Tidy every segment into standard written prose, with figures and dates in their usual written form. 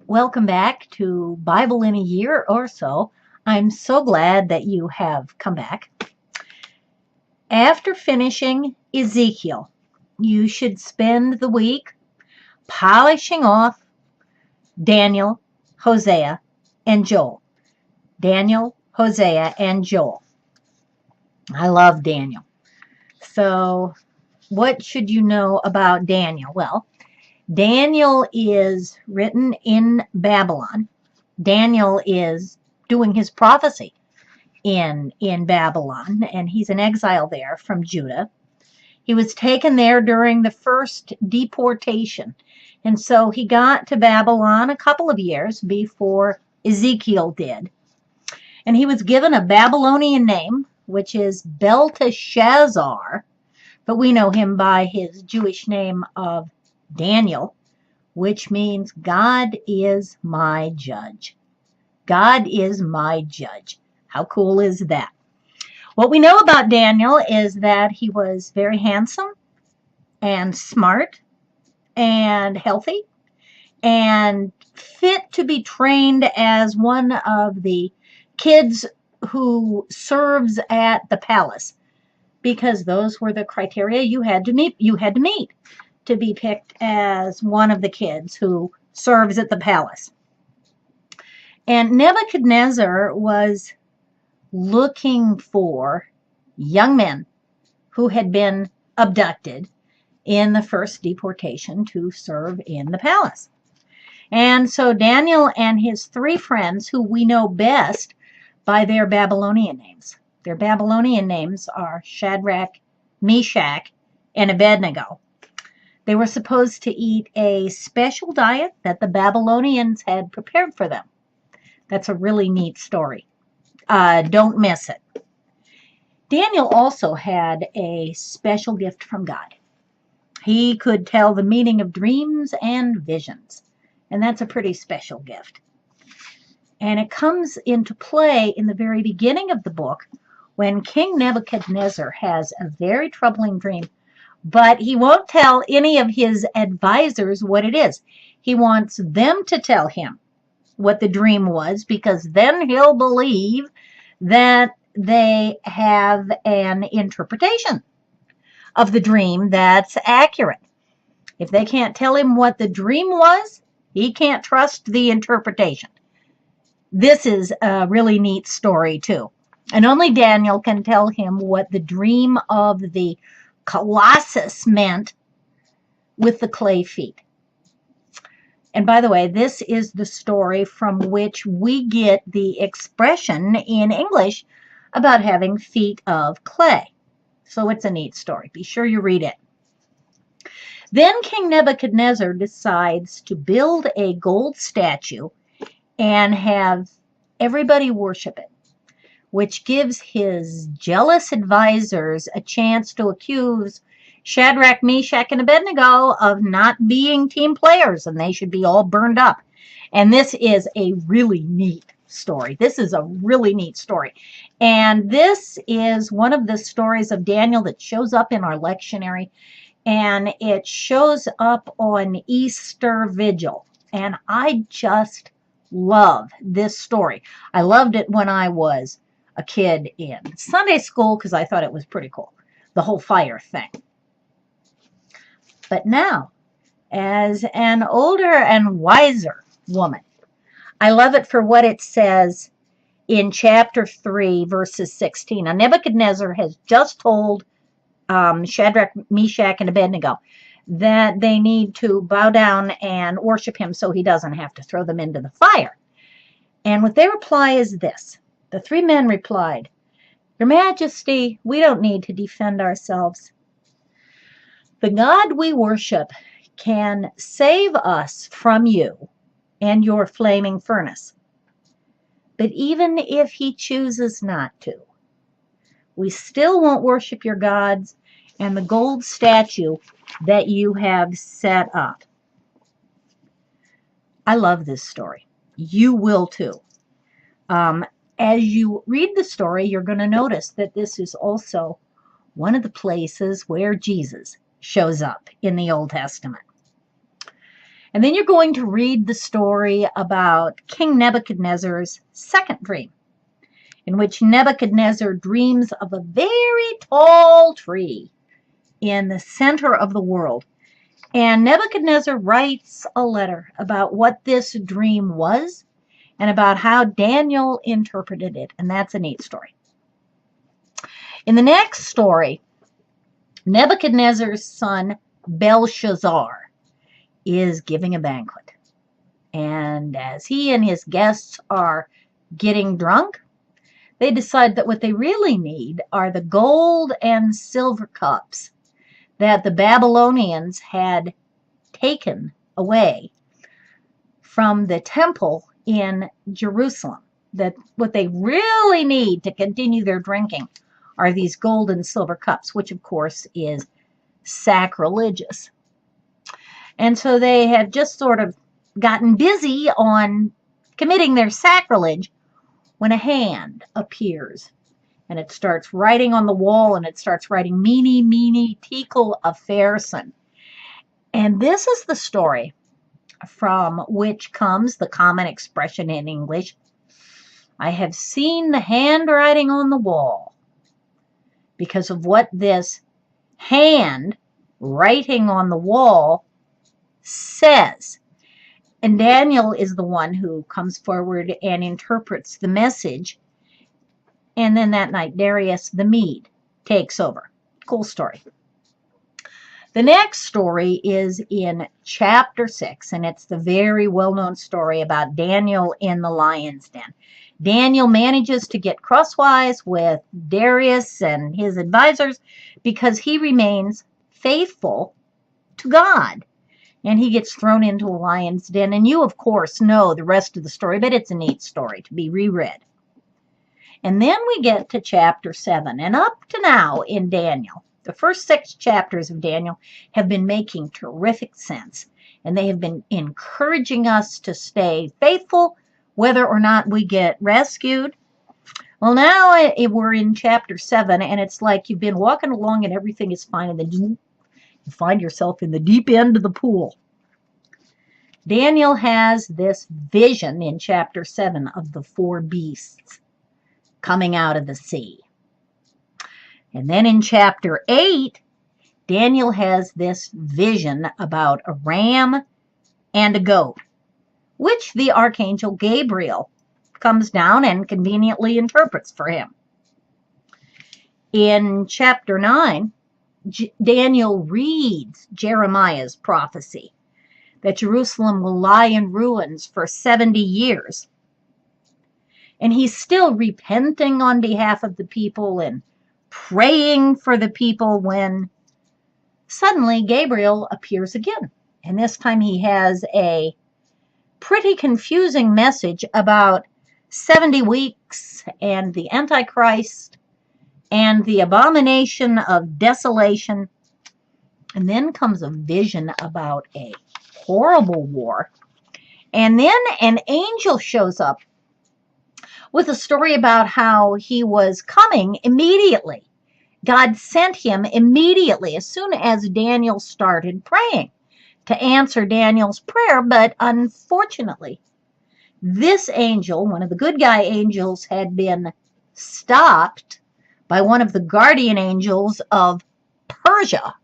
Welcome back to Bible in a Year or So. I'm so glad that you have come back. After finishing Ezekiel, you should spend the week polishing off Daniel, Hosea, and Joel. Daniel, Hosea, and Joel. I love Daniel. So, what should you know about Daniel? Well, Daniel is written in Babylon. Daniel is doing his prophecy in Babylon, and he's in exile there from Judah. He was taken there during the first deportation, and so he got to Babylon a couple of years before Ezekiel did. And he was given a Babylonian name, which is Belteshazzar, but we know him by his Jewish name of Daniel, which means God is my judge. God is my judge. How cool is that? What we know about Daniel is that he was very handsome and smart and healthy and fit to be trained as one of the kids who serves at the palace, because those were the criteria you had to meet to be picked as one of the kids who serves at the palace. And Nebuchadnezzar was looking for young men who had been abducted in the first deportation to serve in the palace. And so Daniel and his three friends, who we know best by their Babylonian names. Their Babylonian names are Shadrach, Meshach, and Abednego. They were supposed to eat a special diet that the Babylonians had prepared for them. That's a really neat story. Don't miss it. Daniel also had a special gift from God. He could tell the meaning of dreams and visions, and that's a pretty special gift. And it comes into play in the very beginning of the book when King Nebuchadnezzar has a very troubling dream, but he won't tell any of his advisors what it is. He wants them to tell him what the dream was, because then he'll believe that they have an interpretation of the dream that's accurate. If they can't tell him what the dream was, he can't trust the interpretation. This is a really neat story, too. And only Daniel can tell him what the dream of the Colossus meant with the clay feet. And by the way, this is the story from which we get the expression in English about having feet of clay. So it's a neat story. Be sure you read it. Then King Nebuchadnezzar decides to build a gold statue and have everybody worship it, which gives his jealous advisors a chance to accuse Shadrach, Meshach, and Abednego of not being team players, and they should be all burned up. And this is a really neat story. This is a really neat story. And this is one of the stories of Daniel that shows up in our lectionary, and it shows up on Easter Vigil. And I just love this story. I loved it when I was a kid in Sunday school because I thought it was pretty cool, the whole fire thing. But now, as an older and wiser woman, I love it for what it says in chapter 3, verses 16. Now, Nebuchadnezzar has just told Shadrach, Meshach, and Abednego that they need to bow down and worship him so he doesn't have to throw them into the fire. And what they reply is this. The three men replied, "Your Majesty, we don't need to defend ourselves. The God we worship can save us from you and your flaming furnace. But even if he chooses not to, we still won't worship your gods and the gold statue that you have set up." I love this story. You will too. As you read the story, you're going to notice that this is also one of the places where Jesus shows up in the Old Testament. And then you're going to read the story about King Nebuchadnezzar's second dream, in which Nebuchadnezzar dreams of a very tall tree in the center of the world. And Nebuchadnezzar writes a letter about what this dream was and about how Daniel interpreted it. And that's a neat story. In the next story, Nebuchadnezzar's son Belshazzar is giving a banquet. And as he and his guests are getting drunk, they decide that what they really need are the gold and silver cups that the Babylonians had taken away from the temple in Jerusalem. That what they really need to continue their drinking are these gold and silver cups, which of course is sacrilegious. And so they have just sort of gotten busy on committing their sacrilege when a hand appears. And it starts writing on the wall, and it starts writing, "Mene, mene, tekel, upharsin." And this is the story from which comes the common expression in English, "I have seen the handwriting on the wall," because of what this hand writing on the wall says. And Daniel is the one who comes forward and interprets the message. And then that night, Darius the Mede takes over. Cool story. The next story is in chapter 6, and it's the very well-known story about Daniel in the lion's den. Daniel manages to get crosswise with Darius and his advisors because he remains faithful to God. And he gets thrown into a lion's den. And you, of course, know the rest of the story, but it's a neat story to be reread. And then we get to chapter 7. And up to now in Daniel, the first 6 chapters of Daniel have been making terrific sense. And they have been encouraging us to stay faithful, whether or not we get rescued. Well, now we're in chapter 7, and it's like you've been walking along and everything is fine, and then you find yourself in the deep end of the pool. Daniel has this vision in chapter 7 of the 4 beasts coming out of the sea. And then in chapter 8, Daniel has this vision about a ram and a goat, which the archangel Gabriel comes down and conveniently interprets for him. In chapter 9, Daniel reads Jeremiah's prophecy that Jerusalem will lie in ruins for 70 years. And he's still repenting on behalf of the people and praying for the people when suddenly Gabriel appears again. And this time he has a pretty confusing message about 70 weeks and the Antichrist and the abomination of desolation. And then comes a vision about a horrible war. And then an angel shows up with a story about how he was coming immediately. God sent him immediately as soon as Daniel started praying to answer Daniel's prayer. But unfortunately, this angel, one of the good guy angels, had been stopped by one of the guardian angels of Persia.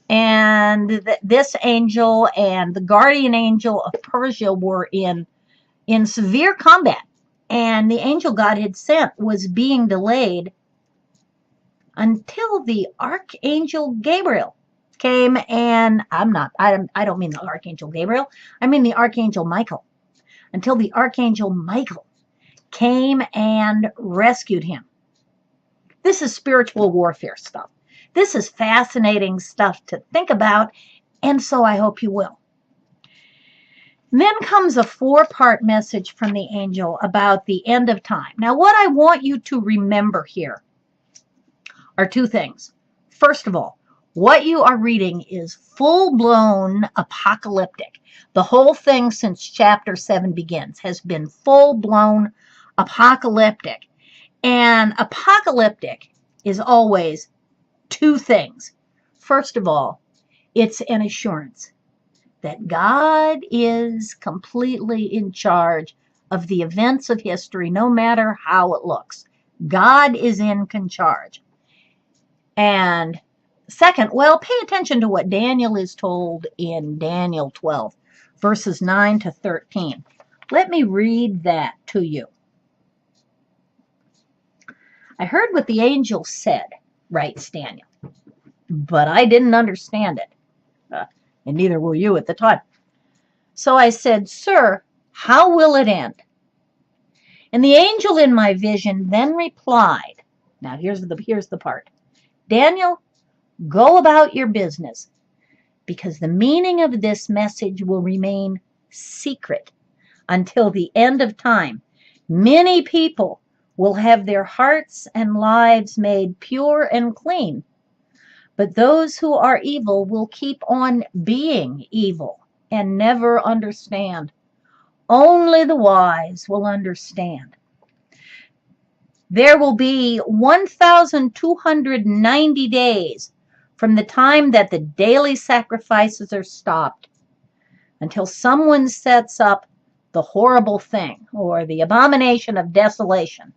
And this angel and the guardian angel of Persia were in severe combat. And the angel God had sent was being delayed until the archangel Gabriel came. And I don't mean the archangel Gabriel. I mean the archangel Michael. Until the archangel Michael came and rescued him. This is spiritual warfare stuff. This is fascinating stuff to think about, and so I hope you will. And then comes a 4-part message from the angel about the end of time. Now, what I want you to remember here are 2 things. First of all, what you are reading is full-blown apocalyptic. The whole thing since chapter 7 begins has been full-blown apocalyptic. And apocalyptic is always 2 things. First of all, it's an assurance that God is completely in charge of the events of history, no matter how it looks. God is in charge. And second, well, pay attention to what Daniel is told in Daniel 12, verses 9 to 13. Let me read that to you. I heard what the angel said, writes Daniel, but I didn't understand it, and neither will you at the time. So I said, Sir, how will it end? And the angel in my vision then replied, now here's the part. Daniel, go about your business, because the meaning of this message will remain secret until the end of time. Many people will have their hearts and lives made pure and clean, but those who are evil will keep on being evil and never understand. Only the wise will understand. There will be 1,290 days from the time that the daily sacrifices are stopped until someone sets up the horrible thing or the abomination of desolation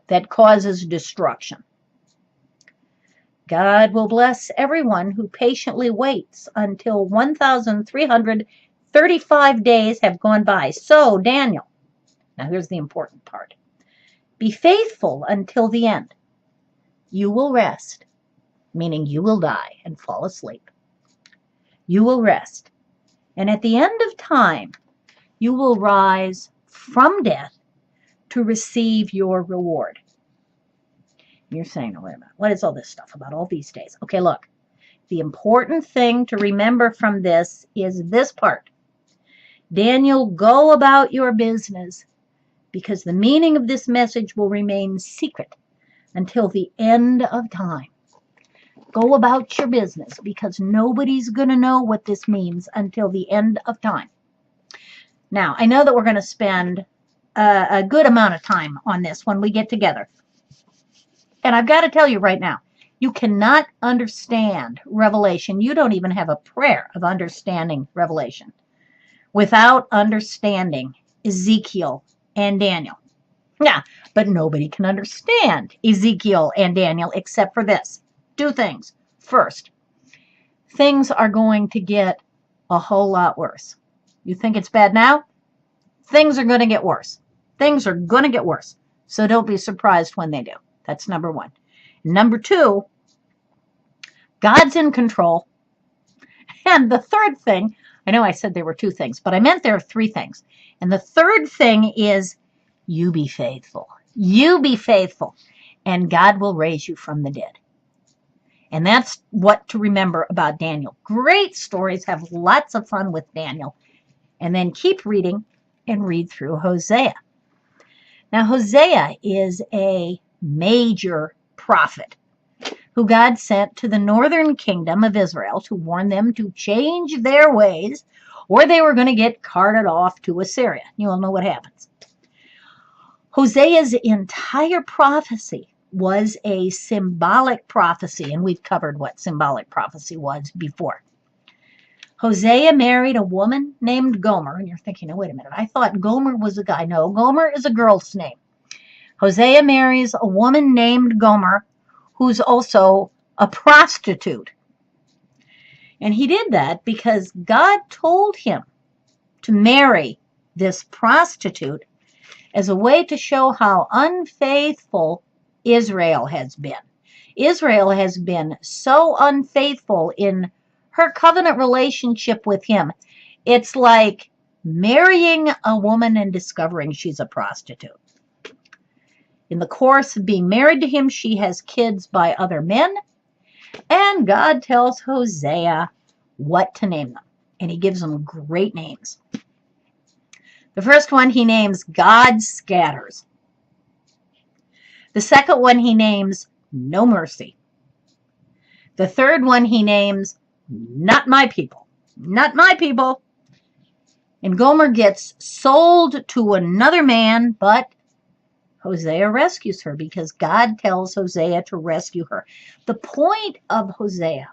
that causes destruction. God will bless everyone who patiently waits until 1,335 days have gone by. So, Daniel, now here's the important part. Be faithful until the end. You will rest, meaning you will die and fall asleep. You will rest. And at the end of time, you will rise from death to receive your reward. You're saying, no, wait a minute, what is all this stuff about all these days? Okay, look, the important thing to remember from this is this part. Daniel, go about your business, because the meaning of this message will remain secret until the end of time. Go about your business, because nobody's going to know what this means until the end of time. Now, I know that we're going to spend a good amount of time on this when we get together. And I've got to tell you right now, you cannot understand Revelation. You don't even have a prayer of understanding Revelation without understanding Ezekiel and Daniel. Yeah, but nobody can understand Ezekiel and Daniel except for this. Two things. First, things are going to get a whole lot worse. You think it's bad now? Things are going to get worse. Things are going to get worse. So don't be surprised when they do. That's number one. Number two, God's in control. And the third thing, I know I said there were two things, but I meant there are three things. And the third thing is, you be faithful. You be faithful, and God will raise you from the dead. And that's what to remember about Daniel. Great stories. Have lots of fun with Daniel. And then keep reading and read through Hosea. Now, Hosea is a major prophet who God sent to the northern kingdom of Israel to warn them to change their ways, or they were going to get carted off to Assyria. You all know what happens. Hosea's entire prophecy was a symbolic prophecy, and we've covered what symbolic prophecy was before. Hosea married a woman named Gomer, and you're thinking, oh, wait a minute, I thought Gomer was a guy. No, Gomer is a girl's name. Hosea marries a woman named Gomer, who's also a prostitute. And he did that because God told him to marry this prostitute as a way to show how unfaithful Israel has been. Israel has been so unfaithful in her covenant relationship with him. It's like marrying a woman and discovering she's a prostitute. In the course of being married to him, she has kids by other men, and God tells Hosea what to name them, and he gives them great names. The first one he names God Scatters. The second one he names No Mercy. The third one he names Not My People. Not My People. And Gomer gets sold to another man, but Hosea rescues her because God tells Hosea to rescue her. The point of Hosea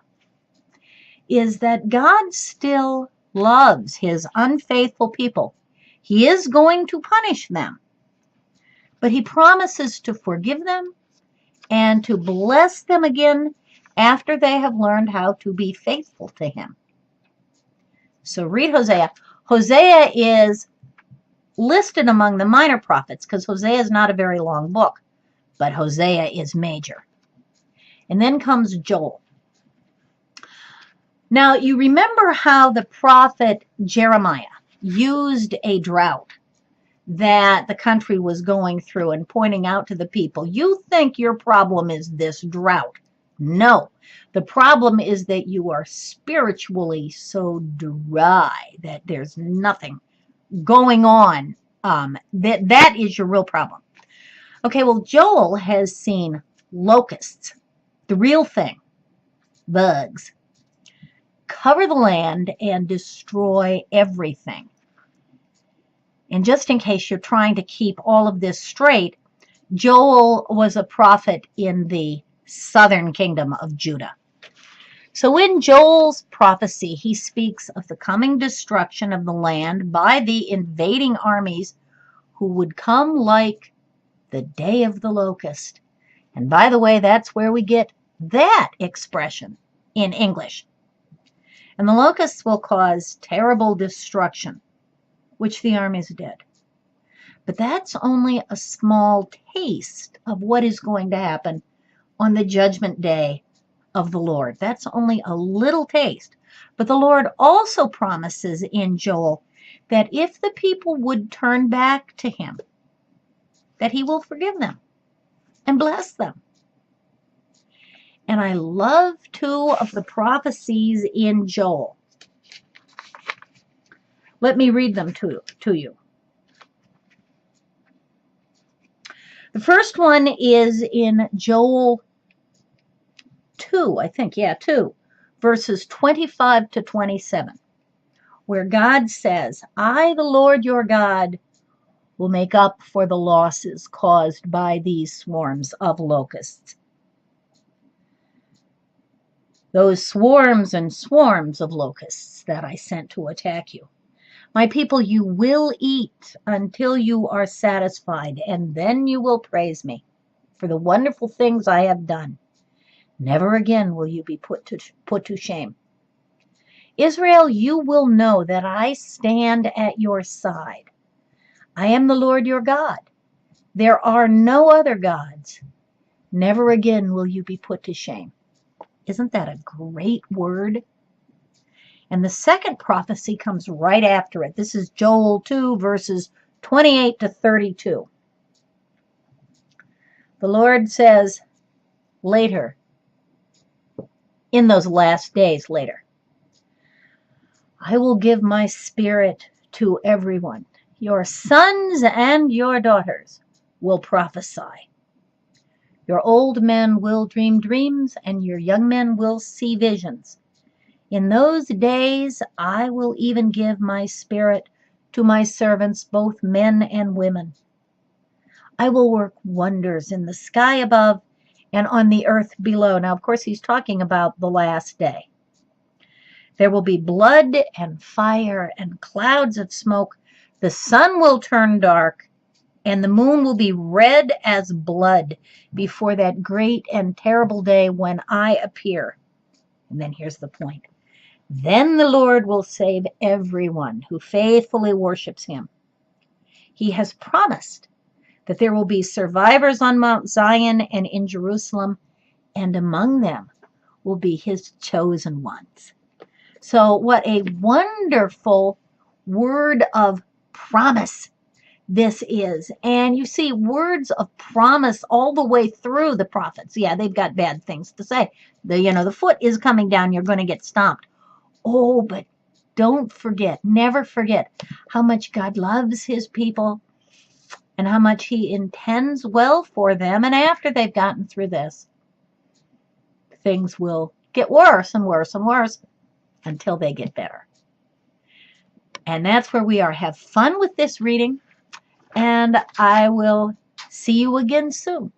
is that God still loves his unfaithful people. He is going to punish them, but he promises to forgive them and to bless them again after they have learned how to be faithful to him. So read Hosea. Hosea is listed among the minor prophets because Hosea is not a very long book, but Hosea is major. And then comes Joel. Now, you remember how the prophet Jeremiah used a drought that the country was going through and pointing out to the people, you think your problem is this drought. No, the problem is that you are spiritually so dry that there's nothing going on. That is your real problem. Okay, well, Joel has seen locusts, the real thing, bugs, cover the land and destroy everything. And just in case you're trying to keep all of this straight, Joel was a prophet in the southern kingdom of Judah. So in Joel's prophecy, he speaks of the coming destruction of the land by the invading armies who would come like the day of the locust. And by the way, that's where we get that expression in English. And the locusts will cause terrible destruction, which the armies did. But that's only a small taste of what is going to happen on the judgment day of the Lord. That's only a little taste. But the Lord also promises in Joel that if the people would turn back to him, that he will forgive them and bless them. And I love two of the prophecies in Joel. Let me read them to you. The first one is in Joel 2, I think, 2, verses 25 to 27, where God says, I, the Lord your God, will make up for the losses caused by these swarms of locusts. Those swarms and swarms of locusts that I sent to attack you. My people, you will eat until you are satisfied, and then you will praise me for the wonderful things I have done. Never again will you be put to shame. Israel, you will know that I stand at your side. I am the Lord your God. There are no other gods. Never again will you be put to shame. Isn't that a great word? And the second prophecy comes right after it. This is Joel 2, verses 28 to 32. The Lord says later, in those last days later, I will give my spirit to everyone. Your sons and your daughters will prophesy. Your old men will dream dreams, and your young men will see visions. In those days I will even give my spirit to my servants, both men and women. I will work wonders in the sky above and on the earth below. Now, of course, he's talking about the last day. There will be blood and fire and clouds of smoke. The sun will turn dark, and the moon will be red as blood before that great and terrible day when I appear. And then here's the point. Then the Lord will save everyone who faithfully worships him. He has promised that there will be survivors on Mount Zion and in Jerusalem, and among them will be his chosen ones. So what a wonderful word of promise this is. And you see words of promise all the way through the prophets. Yeah, they've got bad things to say. The foot is coming down, you're going to get stomped. Oh, but don't forget, never forget how much God loves his people and how much he intends well for them. And after they've gotten through this, things will get worse and worse and worse until they get better. And that's where we are. Have fun with this reading, and I will see you again soon.